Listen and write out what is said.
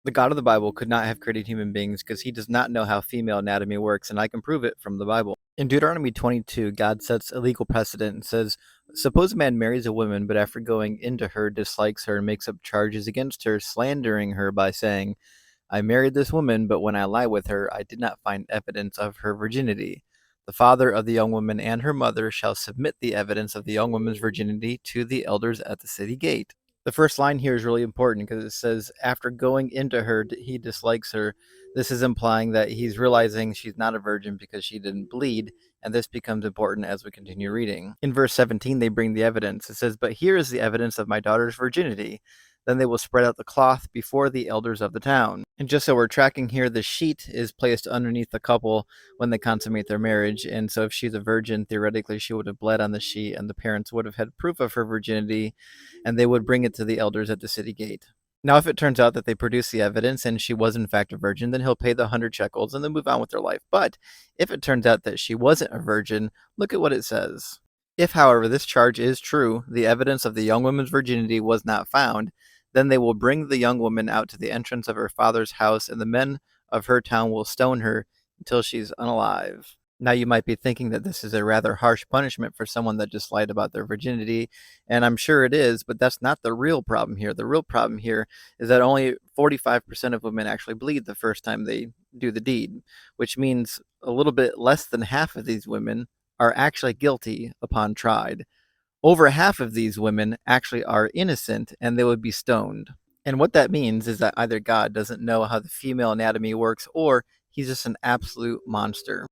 The God of the Bible could not have created human beings because he does not know how female anatomy works, and I can prove it from the Bible. In Deuteronomy 22, God sets a legal precedent and says, suppose a man marries a woman, but after going into her, dislikes her and makes up charges against her, slandering her by saying, I married this woman, but when I lie with her, I did not find evidence of her virginity. The father of the young woman and her mother shall submit the evidence of the young woman's virginity to the elders at the city gate. The first line here is really important because it says, after going into her, he dislikes her. This is implying that he's realizing she's not a virgin because she didn't bleed, and this becomes important as we continue reading. In verse 17, they bring the evidence. It says, but here is the evidence of my daughter's virginity. Then they will spread out the cloth before the elders of the town. And just so we're tracking here, the sheet is placed underneath the couple when they consummate their marriage. And so if she's a virgin, theoretically, she would have bled on the sheet, and the parents would have had proof of her virginity, and they would bring it to the elders at the city gate. Now, if it turns out that they produce the evidence and she was in fact a virgin, then he'll pay the 100 shekels and then move on with their life. But if it turns out that she wasn't a virgin, look at what it says. If, however, this charge is true, the evidence of the young woman's virginity was not found, then they will bring the young woman out to the entrance of her father's house, and the men of her town will stone her until she's unalive. Now, you might be thinking that this is a rather harsh punishment for someone that just lied about their virginity, and I'm sure it is, but that's not the real problem here. The real problem here is that only 45% of women actually bleed the first time they do the deed, which means a little bit less than half of these women are actually guilty upon tried. Over half of these women actually are innocent and they would be stoned. And what that means is that either God doesn't know how the female anatomy works or he's just an absolute monster.